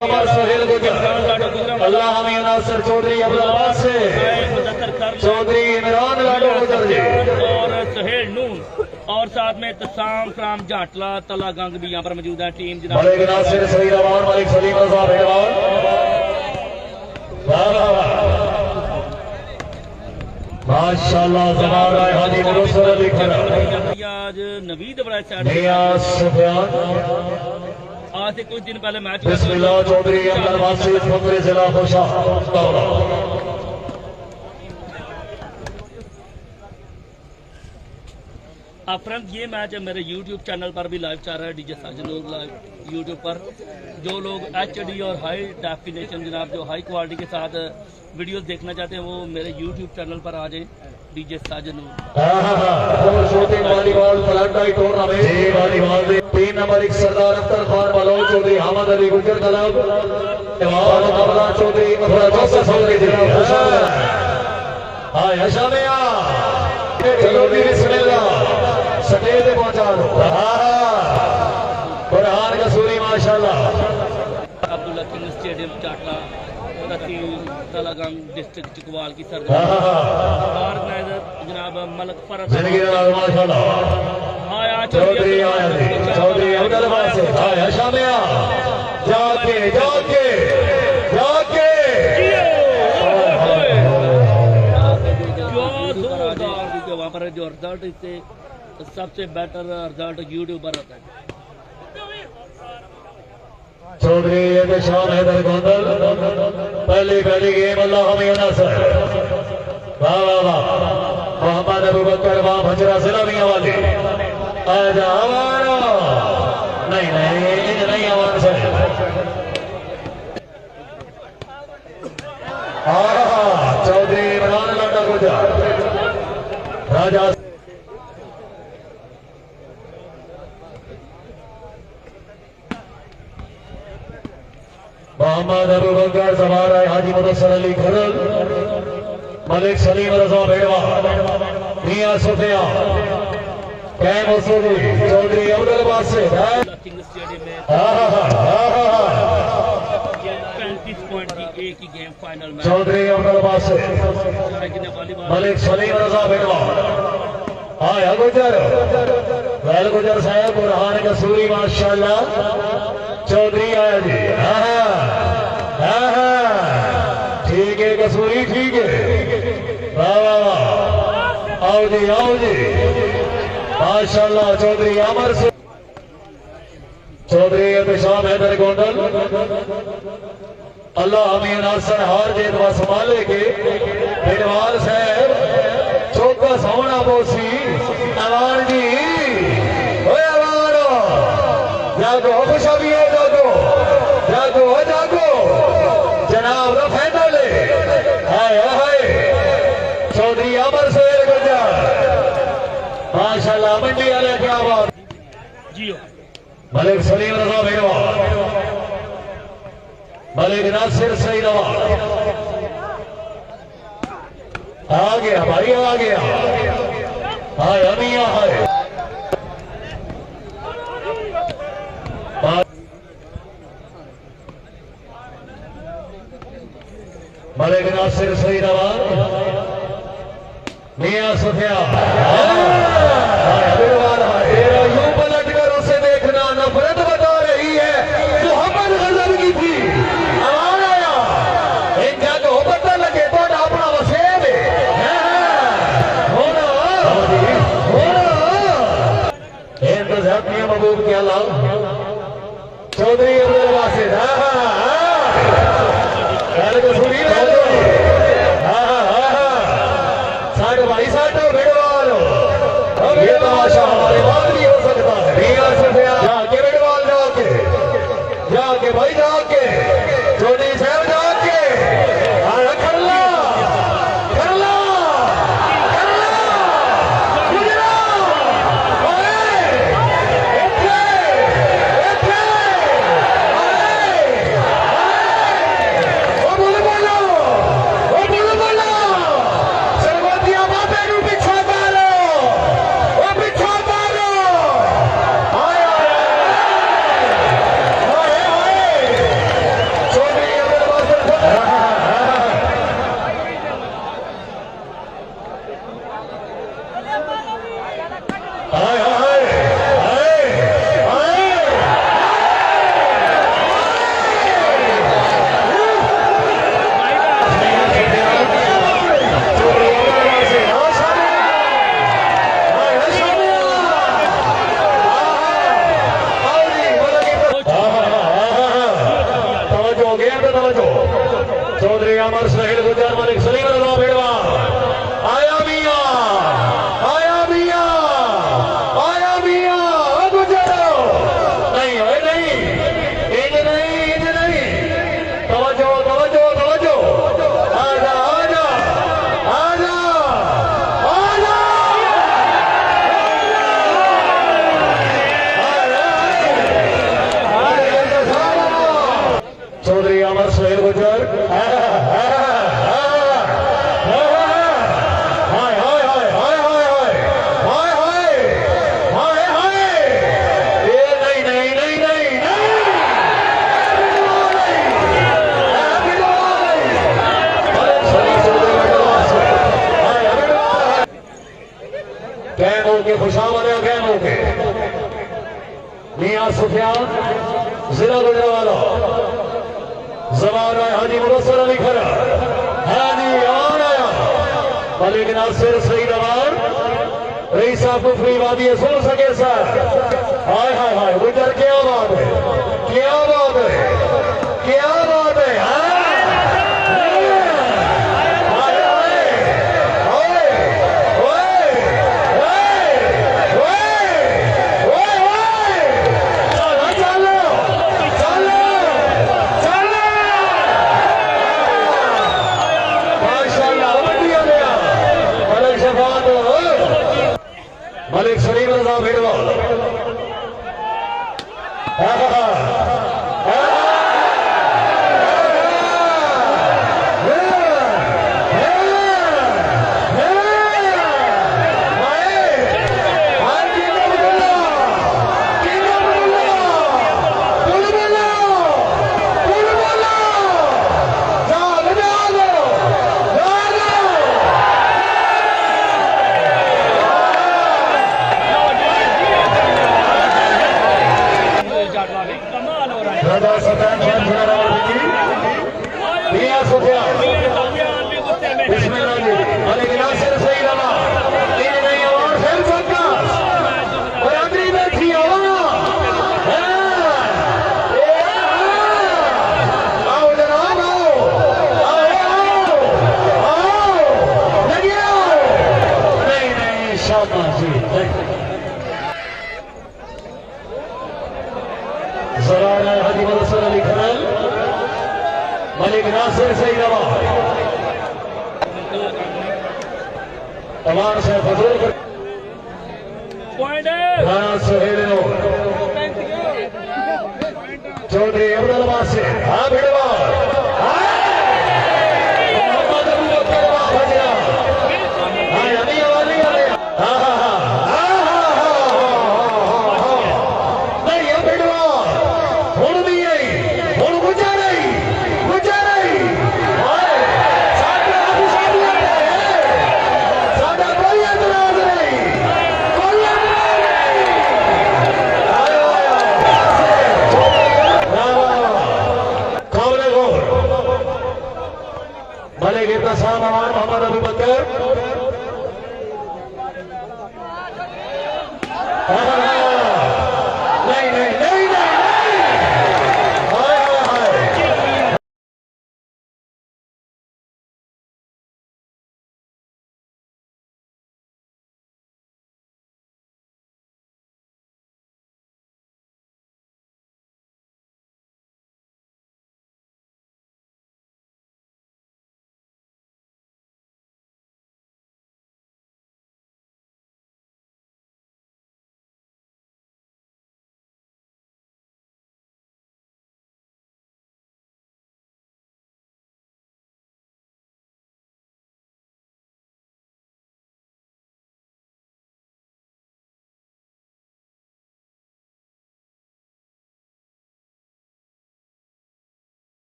सोहेल अल्लाह हमें नासिर चौधरी अब्दुल से चौधरी इमरान लाडो गुजर जी और सोहेल नून और साथ में तसाम फ्राम जाटला तला गंग भी यहाँ पर मौजूद है। टीम जनाब मलिक नासिर सईद अवान मलिक सलीम रजा भेड़वाल माशाल्लाह जमाल हाजी मुनस्सर अली खरा आज नवीद बड़ा मियां सुफियान आज से कुछ दिन पहले मैच बिस्मिल्लाह चौधरी अब्दुल वासिफ फकरे जिला खुशा फ्रेंड ये मैच मेरे YouTube चैनल पर भी लाइव चल रहा है। डीजे साजन लाइव YouTube पर जो लोग HD और हाई डेफिनेशन जनाब जो हाई क्वालिटी के साथ वीडियोस देखना चाहते हैं वो मेरे YouTube चैनल पर आ जाए। डीजे साजन वॉलीबॉल फलंदाई टूर्नामेंट जी वॉलीबॉल में 3 नंबर 1 सरदार अख्तर खान बलौर चौधरी अहमद अली गुजर तलब जवान कमला चौधरी जोसेफ चौधरी जिला खुशा हाय हशामिया चलो भी बिस्मिल्लाह सटेज पहुंचा दो बुरहान कसूरी माशाल्लाह Abdullah King Stadium Chatla Talagang district Chakwal की ऑर्गेनाइजर जनाब मलक फरद चौधरी अब्दुल वासिफ हाय शामिया जाके जाके जाके वहाँ पर जो रिजल्ट इससे सबसे बेटर रिजल्ट यूट्यूब पर होता है। चौधरी शान हैदर गोंदल पहली गेम अल्लाह हमें नासिर वाह वाह वाह मोहम्मद अबू बकर वाह भजरा जिला मियां वाले आजा हमारा नहीं नहीं नहीं आवाज से चौधरी इमरान लाडा गुजर राजा मोहम्मद अबू बकर सवार है हाजी मुनस्सर अली खरल मलिक सलीम रजा भेड़वा मियां सुफिया कैम उसूली चौधरी अब्दुल वासिफ किंग स्टेडियम में 35 पॉइंट की एक ही गेम फाइनल में चौधरी अब्दुल वासिफ मलिक सलीम रजा भेड़वा आया गुजर वैल गुजर साहब बुरहान कसूरी माशाल्लाह चौधरी आया जी ठीक है कसूरी ठीक है वाह वाह वाह आओ जी माशाल्लाह चौधरी अमर से चौधरी अहतशाम हैदर गोंडल अल्लाह हमें नासिर हार जेत व संभाले के भेड़वाल साहब चौका सोना बोसी अवान जी ओए अवानो जागो खुशा भी है जागो जागो जनाब का फायदा ले हाय हाय चौधरी अमर सोहेल गुजर माशाल्लाह मंडी वाले क्या बात जियो मलिक सलीम रजा भेड़वा मलिक नासिर सईद आ गया भाई आ गया हाय अमिया हाय मलिक नासिर सईद मियां सुफिया तेरा यूं पलट कर उसे देखना नफरत बता रही है मोहम्मद गजब की थी आवाज आया इन जाके हो पता लगे तो अपना वसेब होना इंतजामिया महबूब के अलावा चौधरी अब्दुल वासिफ भाई साहब भेड़वाल ये तमाशा चौधरी अमर सहेल गुजर मलिक सलीम रजा भेड़वा आया मिया आया मिया आया मिया गुजर नहीं है नहीं इंज नहीं तवज्जो तवज्जो तवज्जो आजा आजा आजा आजा चौधरी अमर सहेल गुजर खुशामद कैम हो के मियां सुफियान जिला गुजरावाला जबान है हाजी मुबस्सर अली खरा हाजी आन आया मलिक नासिर सईद अवान रईसा कुफरी वादी सुन सके सर हाय हाय हाय गुजर क्या बात है क्या बात है क्या बात है मलिक सलीम रजा भेड़वा जराना हाजी मुबस्सर अली खरल मलिक नासिर सईद अवान तमाम से फजल राणा सुहेल चौधरी अब्दुल वासिर हाँ भिड़वा मोहम्मद अबू बकर भजरा हाँ अमी वाली हाँ हाँ हाँ मोहम्मद अबू बकर